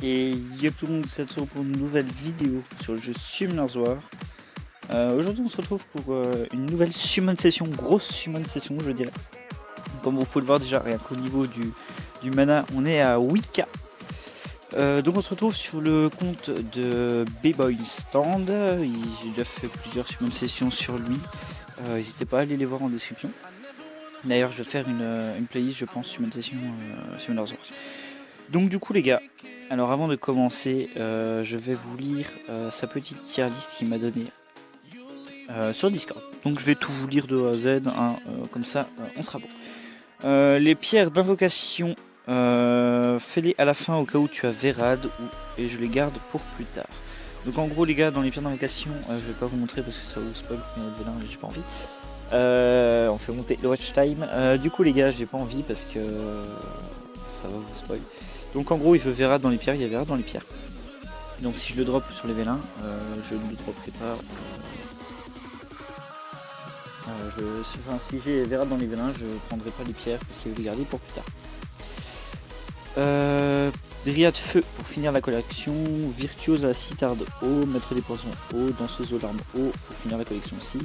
Et yo tout le monde, c'est Atso pour une nouvelle vidéo sur le jeu Summoner's War. Aujourd'hui on se retrouve pour une nouvelle summon session, grosse summon session je dirais. Comme vous pouvez le voir déjà, rien qu'au niveau du mana, on est à 8k. Donc on se retrouve sur le compte de B-Boy Stand. J'ai déjà fait plusieurs summon sessions sur lui. N'hésitez pas à aller les voir en description. D'ailleurs je vais faire une playlist je pense summon session Summoner's War. Donc du coup les gars, alors avant de commencer, je vais vous lire sa petite tier list qu'il m'a donnée sur Discord. Donc je vais tout vous lire de A à Z, hein, comme ça on sera bon. Les pierres d'invocation, fais-les à la fin au cas où tu as Vérad, et je les garde pour plus tard. Donc en gros les gars, dans les pierres d'invocation, je vais pas vous montrer parce que ça vous spoil, j'ai pas envie. On fait monter le watch time. Du coup les gars, j'ai pas envie parce que ça va vous spoil. Donc en gros il veut Vérad dans les pierres, il y a Vérad dans les pierres. Donc si je le drop sur les vélins, je ne le dropperai pas. Si j'ai Vérad dans les vélins, je ne prendrai pas les pierres parce qu'il veut les garder pour plus tard. Dryade feu pour finir la collection, virtuose à la citarde eau, maître des poisons eau, danseuse aux larmes eau pour finir la collection aussi.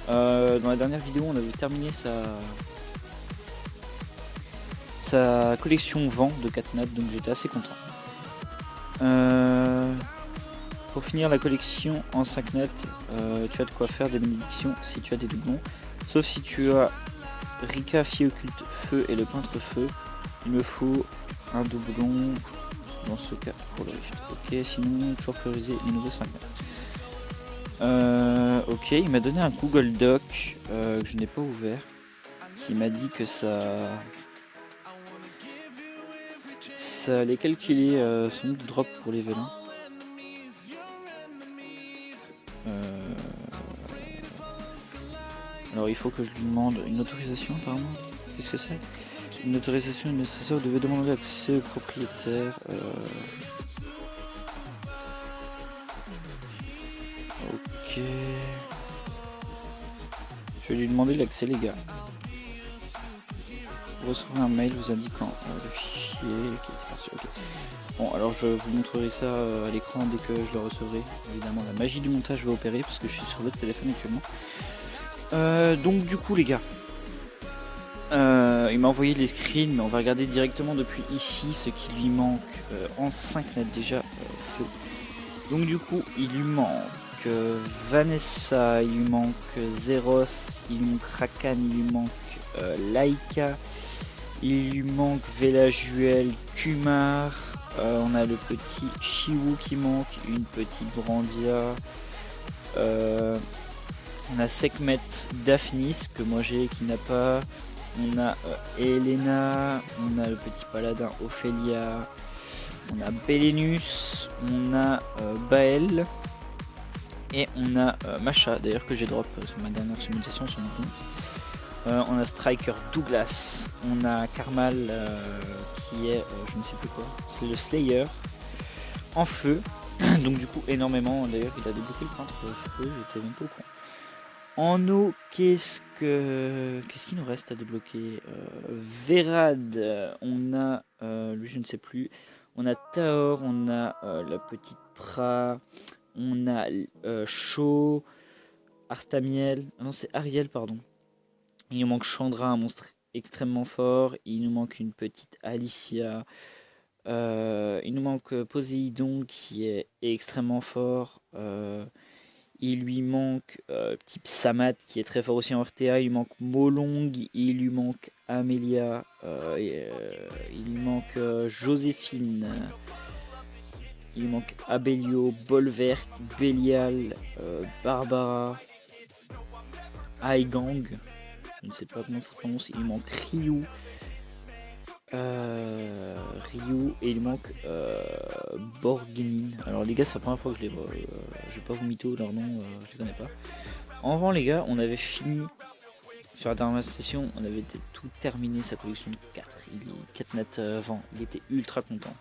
Dans la dernière vidéo on avait terminé sa collection vent de 4 nattes, donc j'étais assez content. Pour finir la collection en 5 nattes, tu as de quoi faire des bénédictions si tu as des doublons, sauf si tu as Rika, fille occulte feu et le peintre feu. Il me faut un doublon dans ce cas pour le rift. Ok, sinon toujours prioriser les nouveaux 5 nattes. Ok, il m'a donné un Google Doc que je n'ai pas ouvert, qui m'a dit que ça allait calculer son drop pour les vélins. Alors il faut que je lui demande une autorisation apparemment. Qu'est-ce que c'est? Une autorisation est nécessaire, vous devez demander l'accès au propriétaire. Ok. Je vais lui demander l'accès les gars. Vous recevrez un mail vous indiquant le fichier qui est parti. Okay. Bon alors je vous montrerai ça à l'écran dès que je le recevrai. Évidemment la magie du montage va opérer parce que je suis sur votre téléphone actuellement. Donc du coup les gars, il m'a envoyé les screens, mais on va regarder directement depuis ici ce qui lui manque en 5 nattes déjà feu. Donc du coup il lui manque Vanessa, il lui manque Zeros, il lui manque Rakan, il lui manque Laika, il lui manque Velajuel, Kumar, on a le petit Shiwu qui manque, une petite Brandia, on a Sekhmet Daphnis que moi j'ai qui n'a pas. On a Elena, on a le petit paladin Ophelia, on a Belenus, on a Bael et on a Masha d'ailleurs que j'ai drop sur ma dernière session sur mon compte. On a Striker Douglas, on a Karmal qui est je ne sais plus quoi, c'est le Slayer en feu. Donc du coup énormément, d'ailleurs il a débloqué le peintre feu, j'étais même pas au courant. En eau, qu'est-ce qu'il nous reste à débloquer? Vérad, on a, lui je ne sais plus, on a Taor, on a la petite Pra, on a Sho, Artamiel, non c'est Ariel pardon. Il nous manque Chandra, un monstre extrêmement fort, il nous manque une petite Alicia, il nous manque Poséidon qui est extrêmement fort, il lui manque type Samat qui est très fort aussi en RTA, il lui manque Molong, il lui manque Amelia, il lui manque Joséphine, il lui manque Abelio, Bolverk, Belial, Barbara, Aigang, je ne sais pas comment ça se prononce, il lui manque Ryu, et il manque Borgnin. Alors les gars c'est la première fois que je les vois, je vais pas vous mytho leur nom, je les connais pas. En vrai les gars on avait fini sur la dernière session, on avait tout terminé sa collection de 4, il est 4 nattes avant, il était ultra content.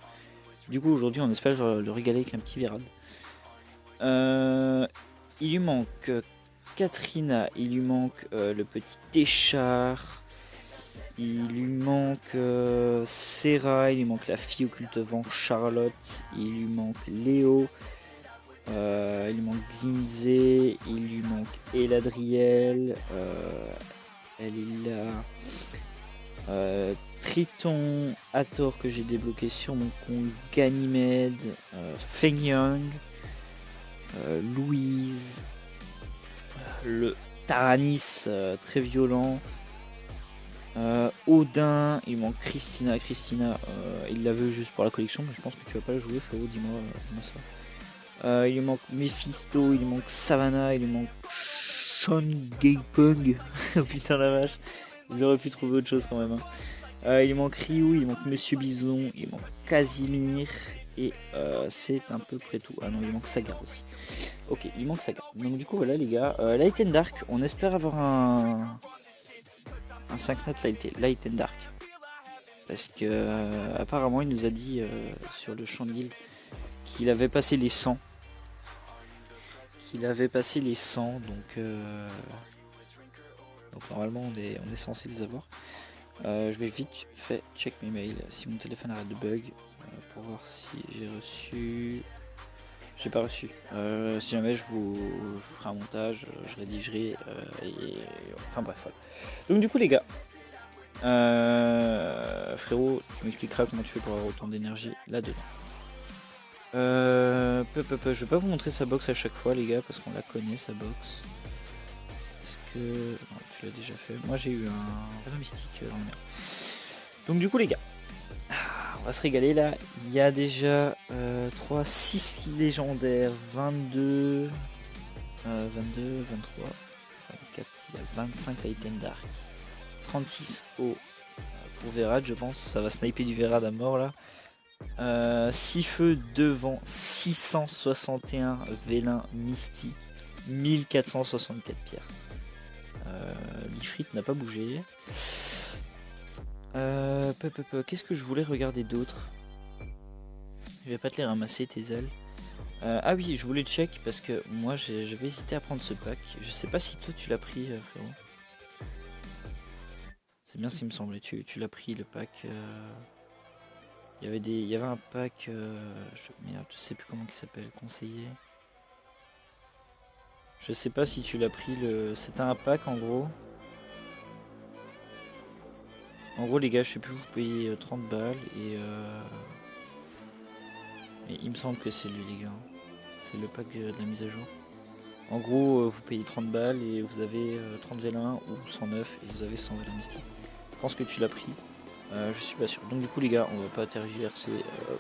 Du coup aujourd'hui on espère le régaler avec un petit Vérad. Il lui manque Katrina, il lui manque le petit Téchard. Il lui manque Serra, il lui manque la fille occulte vent Charlotte, il lui manque Léo, il lui manque Xinzé, il lui manque Eladriel, elle est là. Triton, Hathor que j'ai débloqué sur mon compte, Ganymède, Feng Yang, Louise, le Taranis très violent, Odin, il manque Christina, il la veut juste pour la collection, mais je pense que tu vas pas la jouer frérot, dis-moi ça. Il lui manque Mephisto, il lui manque Savannah, il lui manque Sean Gaypung, putain la vache, ils auraient pu trouver autre chose quand même. Il lui manque Ryu, il manque Monsieur Bison, il manque Casimir, et c'est à peu près tout. Ah non, il manque Sagar aussi. Ok, il manque Sagar. Donc du coup voilà les gars, Light and Dark, on espère avoir un 5net Light and Dark. Parce que apparemment il nous a dit sur le champ de guild qu'il avait passé les 100. Donc normalement on est censé les avoir. Je vais vite fait check mes mails si mon téléphone arrête de bug pour voir si j'ai reçu. J'ai pas reçu. Si jamais je vous ferai un montage, je rédigerai enfin bref. Voilà. Donc du coup les gars, frérot, tu m'expliqueras comment tu fais pour avoir autant d'énergie là-dedans. Je vais pas vous montrer sa box à chaque fois les gars parce qu'on la connaît sa box. Est-ce que... Non, tu l'as déjà fait. Moi j'ai eu un mystique en mer. Donc du coup les gars, on va se régaler là. Il y a déjà 3, 6 légendaires, 22, 22, 23, 24, il y a 25 Light and Dark, 36 O pour Verad je pense. Ça va sniper du Verad à mort là. 6 feux devant, 661 vélin mystique, 1464 pierres. L'Ifrit n'a pas bougé. Qu'est-ce que je voulais regarder d'autre? Je vais pas te les ramasser tes ailes. Ah oui, je voulais check parce que moi j'avais hésité à prendre ce pack. Je sais pas si toi tu l'as pris frérot. C'est bien ce qui me semblait. Tu l'as pris le pack. Il y avait un pack. Merde, je sais plus comment il s'appelle. Conseiller. Je sais pas si tu l'as pris le. C'était un pack en gros. En gros les gars, je sais plus, vous payez 30 balles et il me semble que c'est lui les gars. C'est le pack de la mise à jour. En gros, vous payez 30 balles et vous avez 30 vélins ou 109 et vous avez 100 vélins mystiques. Je pense que tu l'as pris. Je suis pas sûr. Donc du coup les gars, on va pas tergiverser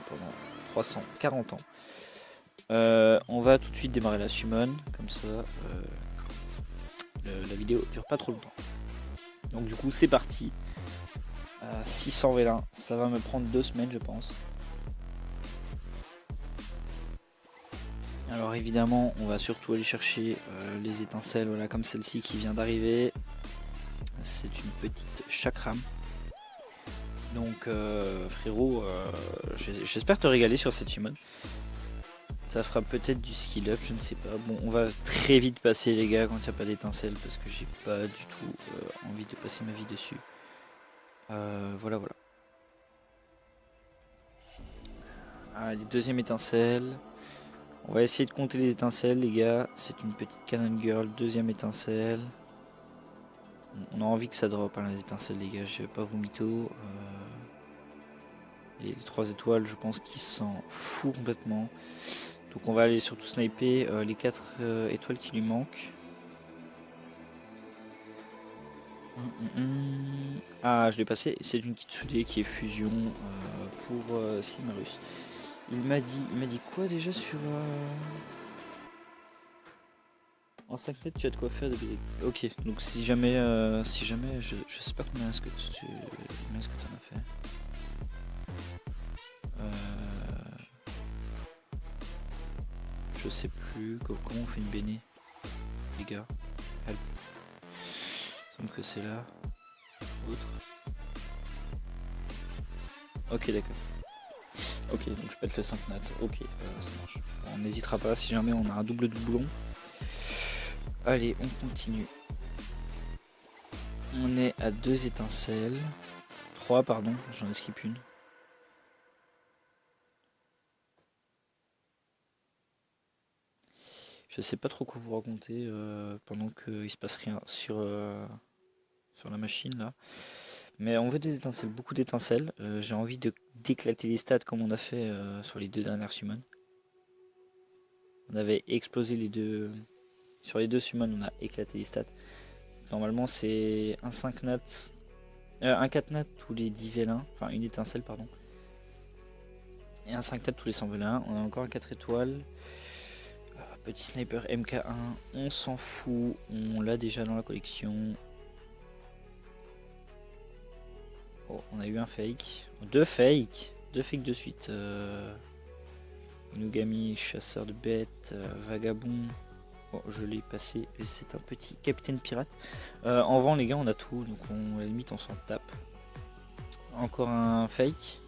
pendant 340 ans. On va tout de suite démarrer la summon, comme ça la vidéo dure pas trop longtemps. Donc du coup c'est parti. 600 vélins, ça va me prendre 2 semaines je pense. Alors évidemment on va surtout aller chercher les étincelles, voilà, comme celle-ci qui vient d'arriver. C'est une petite chakram. Donc frérot, j'espère te régaler sur cette summon. Ça fera peut-être du skill up, je ne sais pas. Bon, on va très vite passer les gars quand il n'y a pas d'étincelle parce que j'ai pas du tout envie de passer ma vie dessus. Voilà. Allez, deuxième étincelle. On va essayer de compter les étincelles les gars. C'est une petite cannon girl, deuxième étincelle. On a envie que ça drop les étincelles les gars, je vais pas vous mytho. Les 3 étoiles je pense qu'ils s'en foutent complètement. Donc on va aller surtout sniper les 4 étoiles qui lui manquent. Ah je l'ai passé, c'est une Kitsune qui est fusion pour Simarus. Il m'a dit quoi déjà sur... En 5 mètres tu as de quoi faire de... Ok, donc si jamais je sais pas combien est-ce que tu en as fait. Je sais plus comment on fait une béné. Les gars. Help. Il semble que c'est là. Autre. Ok d'accord. Ok donc je pète le 5 nat. Ok ça marche. On n'hésitera pas si jamais on a un doublon. Allez on continue. On est à 2 étincelles. 3 pardon, j'en ai skip une. Je sais pas trop quoi vous raconter pendant qu'il se passe rien sur la machine là. Mais on veut des étincelles, beaucoup d'étincelles. J'ai envie d'éclater les stats comme on a fait sur les 2 dernières summons. On avait explosé les deux. Sur les 2 summons, on a éclaté les stats. Normalement, c'est un 5 nat, un 4 nat tous les 10 vélins. Enfin, une étincelle, pardon. Et un 5 nat tous les 100 vélins. On a encore un 4 étoiles. Petit sniper MK1. On s'en fout. On l'a déjà dans la collection. Oh, on a eu un fake. 2 fakes. 2 fakes de suite. Inugami, chasseur de bêtes, vagabond. Bon, je l'ai passé et c'est un petit capitaine pirate. En vent les gars on a tout, donc à la limite on s'en tape. Encore un fake.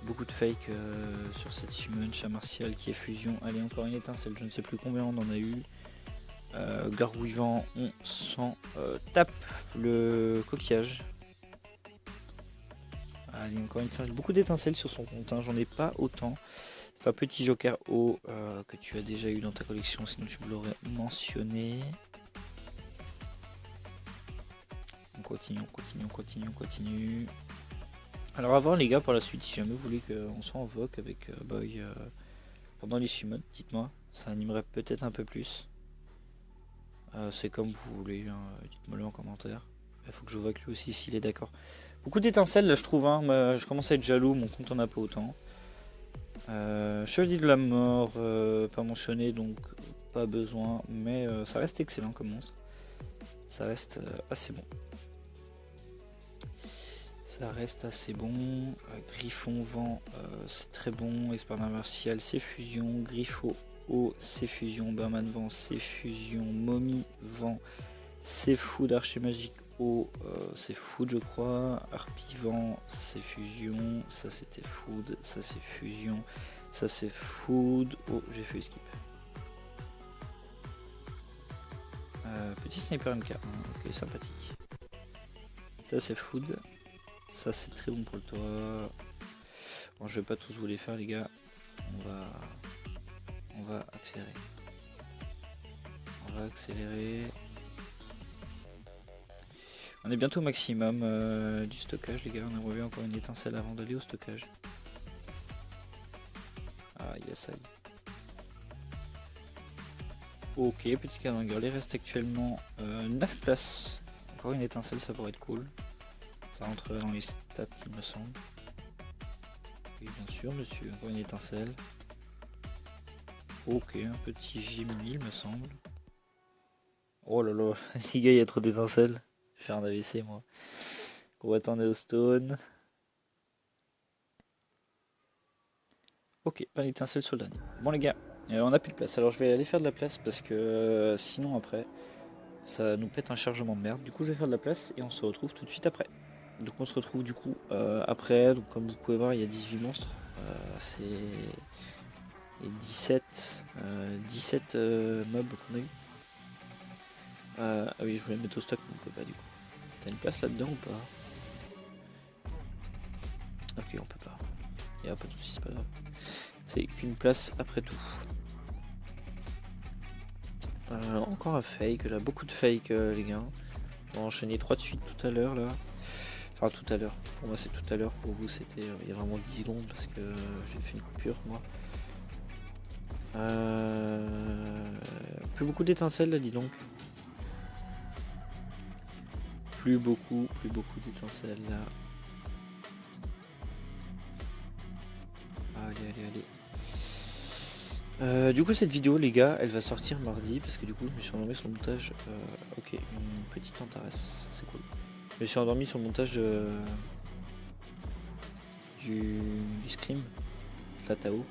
Beaucoup de fake sur cette summon, chat martial qui est fusion. Allez encore une étincelle, je ne sais plus combien on en a eu. Gargouillant, on s'en tape le coquillage. Allez encore une étincelle, beaucoup d'étincelles sur son compte, hein. J'en ai pas autant. C'est un petit joker haut que tu as déjà eu dans ta collection, sinon tu me l'aurais mentionné. On continue, on continue. Alors avant les gars, pour la suite, si jamais vous voulez qu'on soit en vogue avec Boy pendant les summons, dites-moi, ça animerait peut-être un peu plus. C'est comme vous voulez, hein. Dites-moi le en commentaire. Il faut que je vois avec lui aussi s'il est d'accord. Beaucoup d'étincelles là je trouve, hein. Je commence à être jaloux, mon compte en a pas autant. Chevalier de la mort, pas mentionné donc pas besoin, mais ça reste excellent comme monstre. Ça reste assez bon. Ça reste assez bon. Griffon, vent, c'est très bon. Expert martial, c'est fusion. Griffo, eau, c'est fusion. Berman, vent, c'est fusion. Momie, vent, c'est food. Archer magique, eau, c'est food, je crois. Harpie, vent, c'est fusion. Ça, c'était food. Ça, c'est fusion. Ça, c'est food. Oh, j'ai fait skip. Petit sniper MK. Ok, sympathique. Ça, c'est food. Ça c'est très bon pour le toit. Bon, je vais pas tous vous les faire les gars. On va accélérer. On est bientôt au maximum du stockage les gars. On aimerait bien encore une étincelle avant d'aller au stockage. Ah yes, ça y est. Ok, petit cadran. Il reste actuellement 9 places. Encore une étincelle, ça pourrait être cool. Ça rentrerait dans les stats, il me semble. Oui, bien sûr, monsieur. Encore une étincelle. Ok, un petit Gemini, il me semble. Oh là là, les gars, il y a trop d'étincelles. Je vais faire un AVC, moi. On va attendre au stone. Ok, pas d'étincelle sur le dernier. Bon, les gars, on a plus de place. Alors, je vais aller faire de la place parce que sinon, après, ça nous pète un chargement de merde. Du coup, je vais faire de la place et on se retrouve tout de suite après. Donc on se retrouve du coup après, donc comme vous pouvez voir il y a 18 monstres, c'est 17 mobs qu'on a eu. Ah oui je voulais mettre au stock mais on peut pas du coup. T'as une place là-dedans ou pas? Ok on peut pas. Il n'y a pas de soucis, c'est pas grave. C'est qu'une place après tout. Encore un fake là, beaucoup de fake les gars. On va enchaîner 3 de suite tout à l'heure là. Enfin tout à l'heure, pour moi c'est tout à l'heure, pour vous c'était il y a vraiment 10 secondes parce que j'ai fait une coupure moi. Plus beaucoup d'étincelles là dis donc. Plus beaucoup d'étincelles là. Allez. Du coup cette vidéo les gars elle va sortir mardi parce que du coup je me suis endormi sur le montage. Ok, une petite Antares, c'est cool. Je me suis endormi sur le montage du Scream, de la Tao.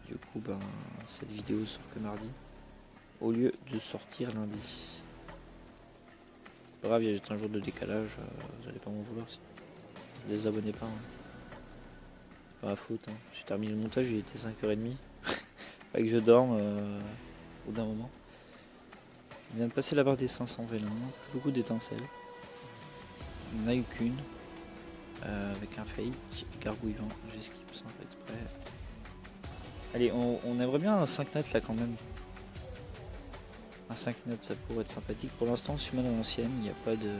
Du coup ben cette vidéo sort que mardi au lieu de sortir lundi. C'est pas grave, il y a juste un jour de décalage, vous allez pas m'en vouloir si vous les abonnez pas. Hein. C'est pas ma faute, hein. J'ai terminé le montage, il était 5h30. Fallait que je dorme au bout d'un moment. Il vient de passer la barre des 500 vélins, plus beaucoup d'étincelles. Il n'y en a eu qu'une. Avec un fake, gargouillant, j'esquive sans faire exprès. Allez, on aimerait bien un 5 notes là quand même. Un 5 notes ça pourrait être sympathique. Pour l'instant, summon à l'ancienne, il n'y a pas de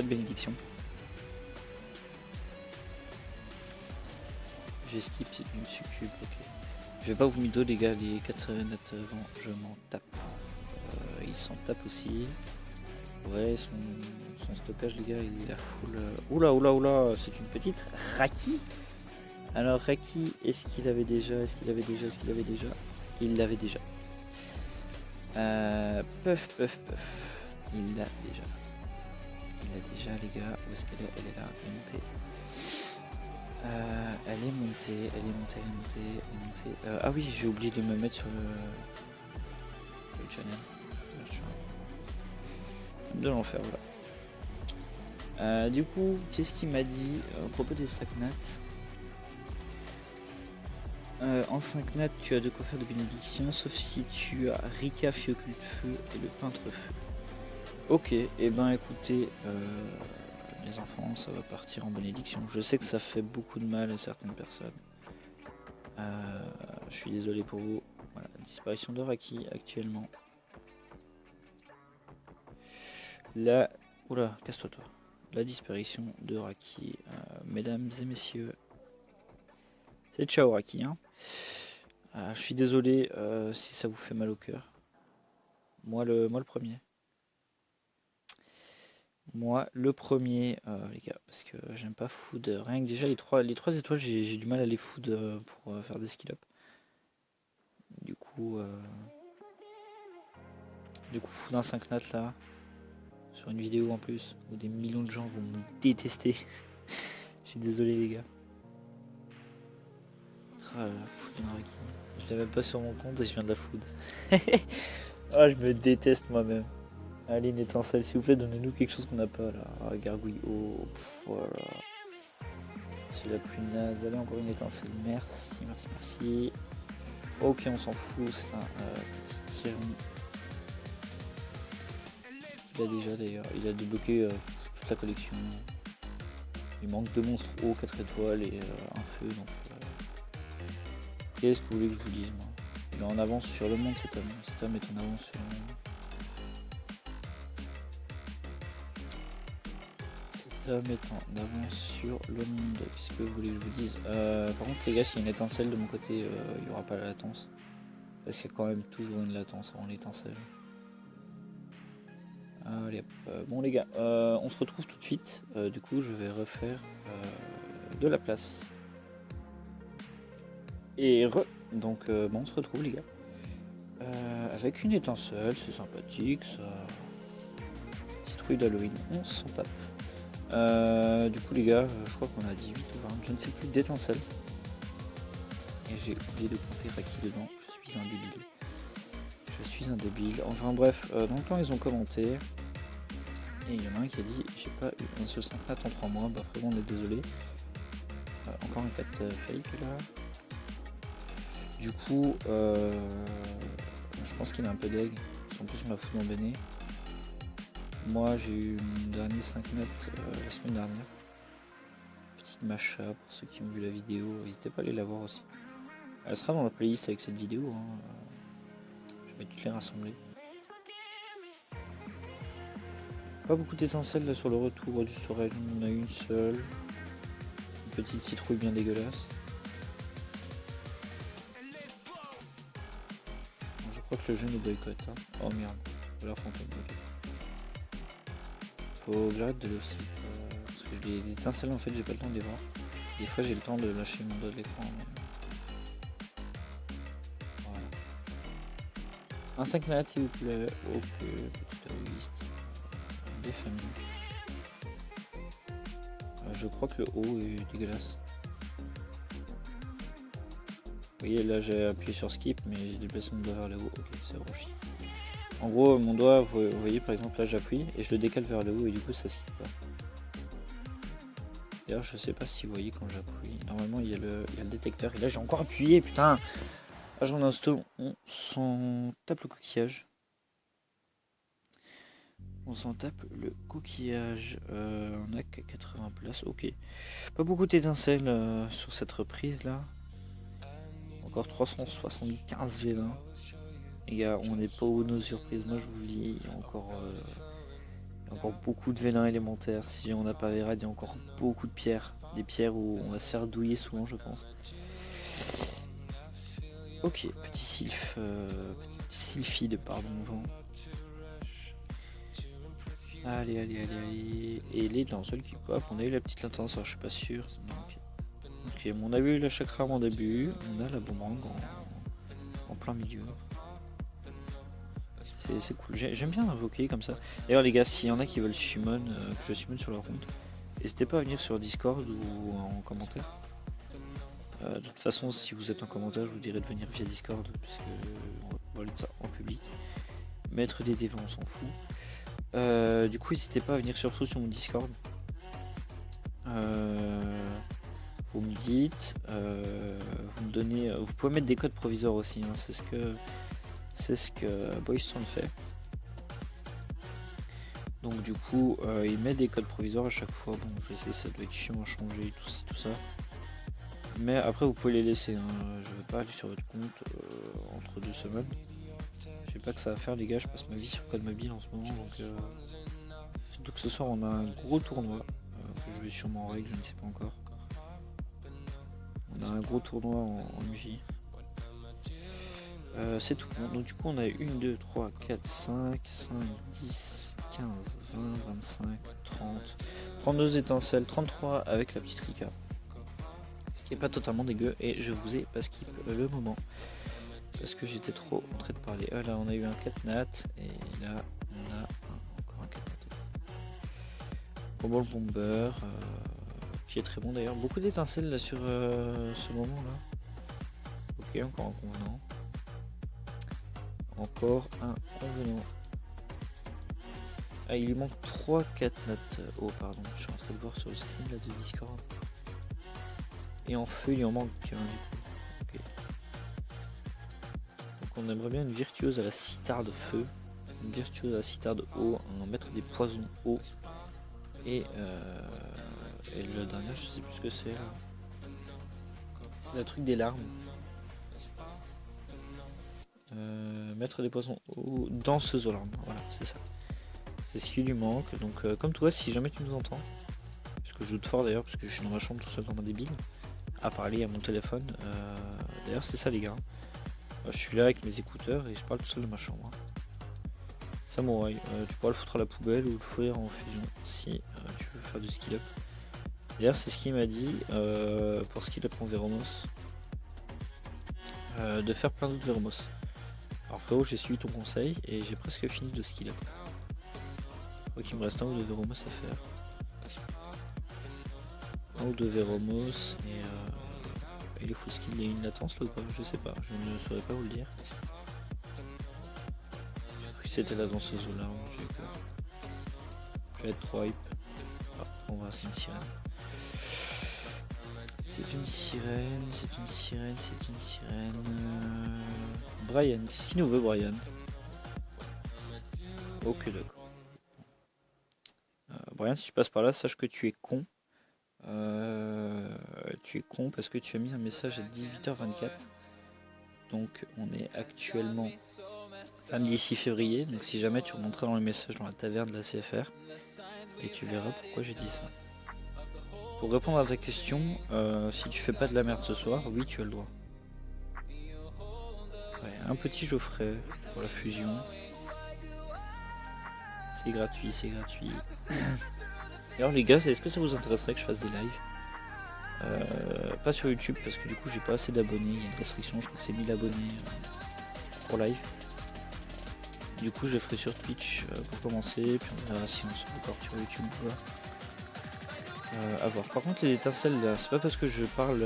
bénédiction. J'esquive, c'est une succube, ok. Je vais pas vous mytho les gars, les 4 notes avant, je m'en tape. Ils s'en tapent aussi. Ouais, son stockage les gars, il a full... Oula, c'est une petite Raki. Alors Raki, est-ce qu'il avait déjà Il l'avait déjà. Puff. Il l'a déjà. Les gars. Où est-ce qu'elle est? Elle est là, elle est montée. Elle est montée. Ah oui, j'ai oublié de me mettre sur le channel. De l'enfer, voilà. Du coup, qu'est-ce qu'il m'a dit à propos des 5 nattes? En 5 nattes, tu as de quoi faire de bénédiction, sauf si tu as Rika, Fiocule de Feu et le Peintre Feu. Ok, et ben écoutez, les enfants, ça va partir en bénédiction. Je sais que ça fait beaucoup de mal à certaines personnes. Je suis désolé pour vous. Voilà, disparition de Raki actuellement. Oula, casse-toi toi. La disparition de Raki, mesdames et messieurs. C'est ciao Raki, hein. Je suis désolé si ça vous fait mal au cœur. Moi le premier. Les gars, parce que j'aime pas food. Rien que déjà les 3 étoiles, j'ai du mal à les food pour faire des skill up. Du coup, food un 5 notes là. Sur une vidéo en plus, où des millions de gens vont me détester. Je suis désolé les gars. Ah la food d'une Raki. Je l'ai même pas sur mon compte et je viens de la food. Ah, je me déteste moi-même. Allez, une étincelle, s'il vous plaît, donnez-nous quelque chose qu'on n'a pas là. Ah, gargouille, voilà. C'est la plus naze. Allez, encore une étincelle. Merci. Ok, on s'en fout, c'est un petit tir. Il a déjà d'ailleurs, il a débloqué toute la collection. Il manque 2 monstres hauts, 4 étoiles et un feu. Donc, qu'est-ce que vous voulez que je vous dise moi? Il est en avance sur le monde cet homme. Cet homme est en avance sur le monde. Cet homme est en avance sur le monde. Qu'est-ce que vous voulez que je vous dise? Par contre les gars, s'il y a une étincelle de mon côté, il n'y aura pas la latence. Parce qu'il y a quand même toujours une latence avant l'étincelle. Allez hop. Bon les gars, on se retrouve tout de suite. Du coup je vais refaire de la place. Et donc on se retrouve les gars. Avec une étincelle, c'est sympathique ça. Citrouille d'Halloween, on s'en tape. Du coup les gars, je crois qu'on a 18 ou 20, je ne sais plus, d'étincelles. Et j'ai oublié de compter Raki dedans, je suis un débile. Enfin bref, dans le temps ils ont commenté. Et il y en a un qui a dit j'ai pas eu un seul 5 nat en 3 mois, bah vraiment on est désolé. Encore un 4 fake là. Du coup je pense qu'il a un peu d'egg. En plus on l'a foutu en béné. Moi j'ai eu mon dernier 5 notes la semaine dernière. Petite macha pour ceux qui ont vu la vidéo, n'hésitez pas à aller la voir aussi. Elle sera dans la playlist avec cette vidéo, hein. Je vais toutes les rassembler. Pas beaucoup d'étincelles là sur le retour du storage, on en a une seule. Une petite citrouille bien dégueulasse. Je crois que le jeu nous boycotte, hein. Oh merde, voilà fantôme, ok. Faut que j'arrête de le aussi. Parce que les étincelles en fait j'ai pas le temps de les voir. Des fois j'ai le temps de lâcher mon doigt de l'écran. Mais... voilà. Un 5 nat s'il vous plaît. Ok, petite égoïste. Des familles. Je crois que le haut est dégueulasse. Vous voyez là j'ai appuyé sur skip mais j'ai déplacé mon doigt vers le haut. Ok, c'est rochi. En gros mon doigt, vous voyez par exemple là j'appuie et je le décale vers le haut et du coup ça skip pas. D'ailleurs je sais pas si vous voyez quand j'appuie. Normalement il y a le détecteur et là j'ai encore appuyé, putain. Agent d'insto, on s'en tape le coquillage. On s'en tape le coquillage. On a que 80 places. Ok. Pas beaucoup d'étincelles sur cette reprise là. Encore 375 V20. Les gars, on n'est pas au nos surprises. Moi je vous le dis, il y a encore beaucoup de vélins élémentaires. Si on n'a pas Verad, il y a encore beaucoup de pierres. Des pierres où on va se faire douiller souvent, je pense. Ok, petit sylph. Petit sylphide, pardon, vent. Allez. Et les linceul qui pop. On a eu la petite latence, alors je suis pas sûr. Ok, on a vu la chakram en début. On a la boomerang en plein milieu. C'est cool, j'aime bien invoquer comme ça. D'ailleurs les gars, s'il y en a qui veulent summon, que je summon sur leur compte, n'hésitez pas à venir sur Discord ou en commentaire. De toute façon, si vous êtes en commentaire, je vous dirai de venir via Discord, parce que on va parler de ça en public. Mettre des DV, on s'en fout. Du coup, n'hésitez pas à venir surtout sur mon Discord. Vous me dites, vous me donnez, vous pouvez mettre des codes provisoires aussi, hein, c'est ce que Boyston fait. Donc du coup, il met des codes provisoires à chaque fois. Bon, je sais, ça doit être chiant à changer, tout ça. Mais après, vous pouvez les laisser. Hein. Je ne vais pas aller sur votre compte entre 2 semaines. Je sais pas que ça va faire, les gars. Je passe ma vie sur code mobile en ce moment. Donc, surtout que ce soir, on a un gros tournoi que je vais sûrement en règle, je ne sais pas encore. On a un gros tournoi en MJ. C'est tout. Donc du coup on a 1, 2, 3, 4, 5, 10, 15, 20, 25, 30, 32 étincelles, 33 avec la petite Rika. Ce qui est pas totalement dégueu et je vous ai pas skip le moment. Parce que j'étais trop en train de parler. Là on a eu un 4 nat et là on a encore un 4 nat. Combo bomber qui est très bon d'ailleurs. Beaucoup d'étincelles là sur ce moment là. Ok, encore un convenant. Encore un convenant. Ah, il lui manque 3-4 notes. Oh, pardon, je suis en train de voir sur le screen là de Discord. Et en feu, il en manque un du coup. Okay. Donc, on aimerait bien une virtuose à la citarde feu, une virtuose à la citarde eau, un maître des poisons eau. Et le dernier, je sais plus ce que c'est là. Le truc des larmes. Maître des poissons ou danseuse aux larmes, voilà, c'est ça. C'est ce qui lui manque. Donc, comme toi, si jamais tu nous entends, parce que je doute fort d'ailleurs, parce que je suis dans ma chambre tout seul comme un débile, à parler à mon téléphone. D'ailleurs, c'est ça, les gars. Je suis là avec mes écouteurs et je parle tout seul de ma chambre. Samouraï, tu pourras le foutre à la poubelle ou le foutre en fusion si tu veux faire du skill up. D'ailleurs, c'est ce qu'il m'a dit pour skill up en Véromos, de faire plein d'autres Véromos. Alors frérot, j'ai suivi ton conseil et j'ai presque fini de skill up. Je crois qu'il me reste un ou deux Véromos à faire. Un ou deux Véromos et les full skill, il y a une latence là ou pas? Je sais pas, je ne saurais pas vous le dire. J'ai cru que c'était la danseuse aux larmes, j'ai peur. Je vais être trop hype. Ah, on va, c'est une sirène. C'est une sirène, c'est une sirène, c'est une sirène. Brian, qu'est-ce qu'il nous veut, Brian? Ok, d'accord. Brian, si tu passes par là, sache que tu es con. Tu es con parce que tu as mis un message à 18h24. Donc, on est actuellement samedi 6 février. Donc, si jamais tu remonteras dans les messages dans la taverne de la CFR, et tu verras pourquoi j'ai dit ça. Pour répondre à ta question, si tu fais pas de la merde ce soir, oui, tu as le droit. Ouais, un petit Geoffrey pour la fusion. C'est gratuit, c'est gratuit. Alors les gars, est-ce que ça vous intéresserait que je fasse des lives? Pas sur YouTube parce que du coup j'ai pas assez d'abonnés, il y a une restriction, je crois que c'est 1000 abonnés pour live. Du coup je le ferai sur Twitch pour commencer, puis on verra si on se record sur YouTube ou pas. À voir. Par contre les étincelles là, c'est pas parce que je parle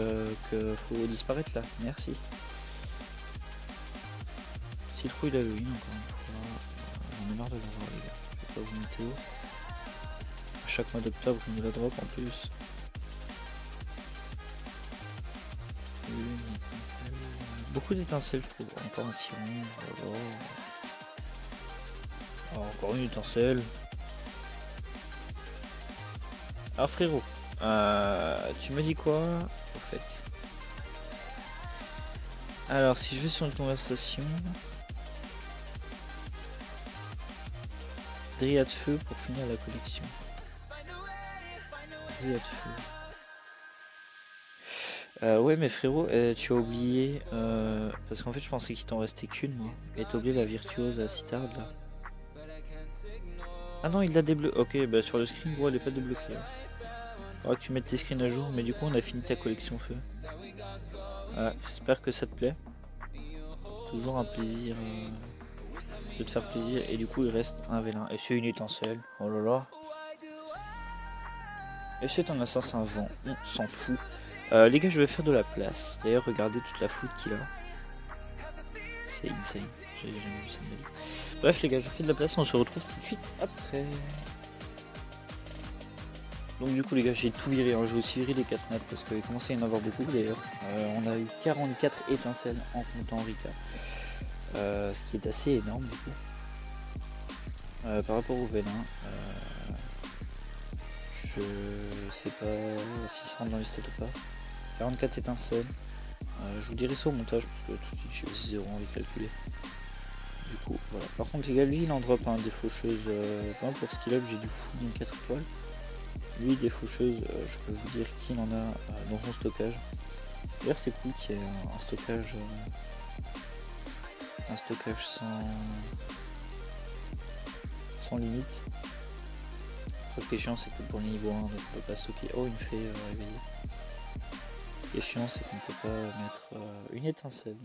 que faut disparaître là, merci. Citrouille d'Halloween encore une fois, on est marre de le voir les gars, je vais pas vous mettre haut. À chaque mois d'octobre on nous la drop en plus. Beaucoup d'étincelles je trouve, encore un siron, oh, encore une étincelle, Alors frérot, tu me dis quoi au fait? Alors si je vais sur une conversation, Dryade feu pour finir la collection. Dryade feu. Ouais mais frérot, tu as oublié, parce qu'en fait je pensais qu'il t'en restait qu'une moi, et t'as oublié la virtuose à Citarde là. Ah non il l'a débloqué, ok bah sur le screen gros elle est pas débloquée. Hein. Faudra que tu mettes tes screens à jour, mais du coup on a fini ta collection feu. J'espère que ça te plaît. Toujours un plaisir de te faire plaisir, et du coup il reste un vélin, et c'est une étincelle, oh là là. Et c'est un assassin vent, on s'en fout. Les gars, je vais faire de la place. D'ailleurs, regardez toute la foule qu'il a. C'est insane. J'ai jamais vu ça de ma vie. Bref, les gars, je fais de la place. On se retrouve tout de suite après. Donc, du coup, les gars, j'ai tout viré. Hein. J'ai aussi viré les 4 nattes parce qu'il commençait à y en avoir beaucoup d'ailleurs. On a eu 44 étincelles en comptant Rika. Ce qui est assez énorme du coup. Par rapport au vélin, je sais pas si ça rentre dans les stats ou pas. 44 étincelles. Je vous dirai ça au montage parce que tout de suite j'ai zéro envie de calculer. Du coup voilà. Par contre les gars, lui il en drop des faucheuses. Pour skill up j'ai du full d'une 4 étoiles. Lui des faucheuses, je peux vous dire qu'il en a dans son stockage. D'ailleurs c'est cool qu'il y ait un stockage sans limite. Après, ce qui est chiant c'est que pour le niveau 1 on ne peut pas stocker. Oh il me fait réveiller. Ce qui est chiant c'est qu'on peut pas mettre une étincelle.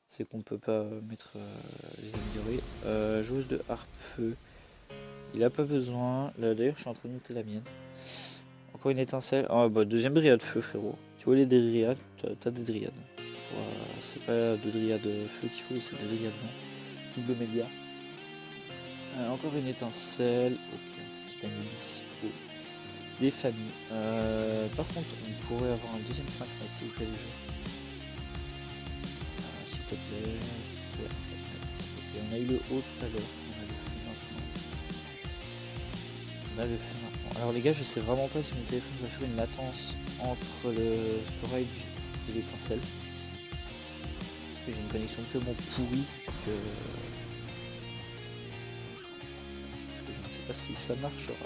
C'est qu'on peut pas mettre les améliorés. Joueuse de harpe feu. Il a pas besoin. Là d'ailleurs je suis en train de noter la mienne. Encore une étincelle. Ah bah deuxième dryade feu frérot. Tu vois les dryades, t'as des dryades. C'est pas de dryade feu qu'il faut, c'est de dryade vent. Double média. Encore une étincelle. Ok, petit Anubis. Oh. Des familles. Par contre, on pourrait avoir un deuxième 5 mètres s'il vous plaît, les jeux. S'il te plaît. Ouais. Okay, on a eu le haut tout à l'heure. On a le feu maintenant. Alors, les gars, je sais vraiment pas si mon téléphone va faire une latence entre le storage et l'étincelle. Parce que j'ai une connexion tellement pourrie que je ne sais pas si ça marchera.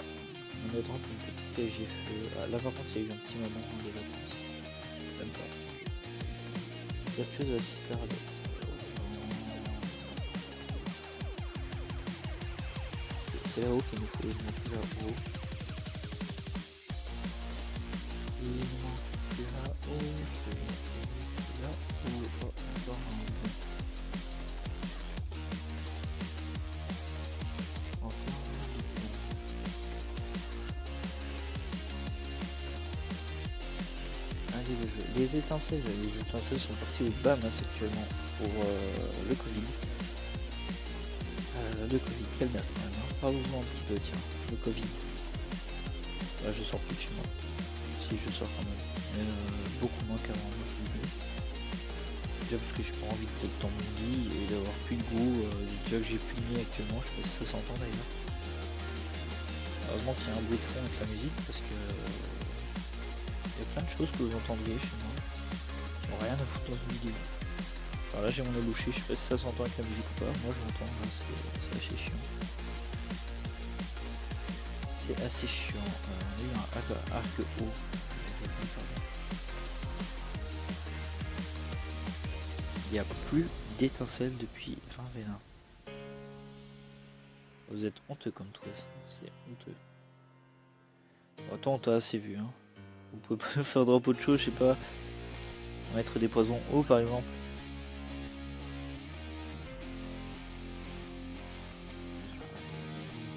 On a drop une petite TGF. Là par contre il y a eu un petit moment de latence. Même pas. Virtuose de la Citarde. C'est là-haut qu'il nous faut. Il manque là-haut. Il manque là-haut. Là-haut. Encore un. Le jeu. Les étincelles sont parties au bas masse actuellement pour le Covid. Quelle date quand même, hein. Parlons-en un petit peu, tiens, le Covid. Là je sors plus de chez moi. Si je sors quand même. Mais beaucoup moins qu'avant. Déjà parce que j'ai pas envie d'être dans mon lit et d'avoir plus de goût. Déjà que j'ai plus de nez actuellement, je sais pas si ça s'entend d'ailleurs. Heureusement qu'il y a un bruit de fond avec la musique parce que il y a plein de choses que vous entendriez chez moi qui n'ont rien à foutre dans une vidéo. Alors là j'ai mon nez bouché, je sais pas si ça s'entend avec la musique ou pas, moi je l'entends, c'est assez chiant. C'est assez chiant. On a eu un arc haut. Il n'y a plus d'étincelles depuis 20 vélins. Vous êtes honteux comme toi, c'est honteux. Attends, on t'a assez vu hein. Vous pouvez pas faire drop autre chose, je sais pas. Mettre des poisons hauts par exemple.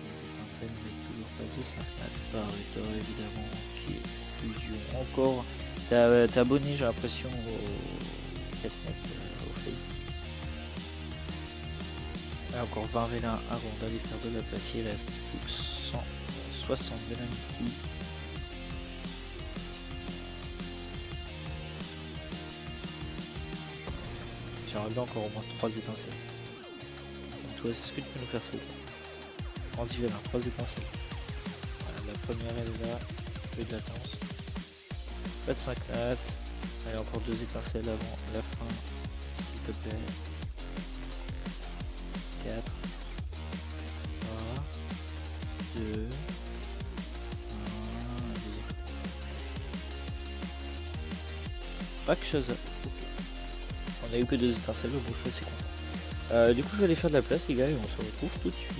Les étincelles, mais toujours pas de 5 mètres par hectare évidemment. Qui est fusion encore. T'es abonné j'ai l'impression au 4 mètres au fait. Et encore 20 vélins avant d'aller faire de la place, il reste plus que 160 vélins mystiques. J'aimerais bien encore au moins 3 étincelles. Donc toi, est-ce que tu peux nous faire ça ou pas? En 10 vélins, 3 étincelles. Voilà, première elle est là, peu de latence. Pas de 5 nattes. Allez, encore 2 étincelles avant la fin, s'il te plaît. 4, 3, 2, 1, pas que chose. On a eu que 2 étincelles, bon je suis assez content. Du coup je vais aller faire de la place les gars et on se retrouve tout de suite.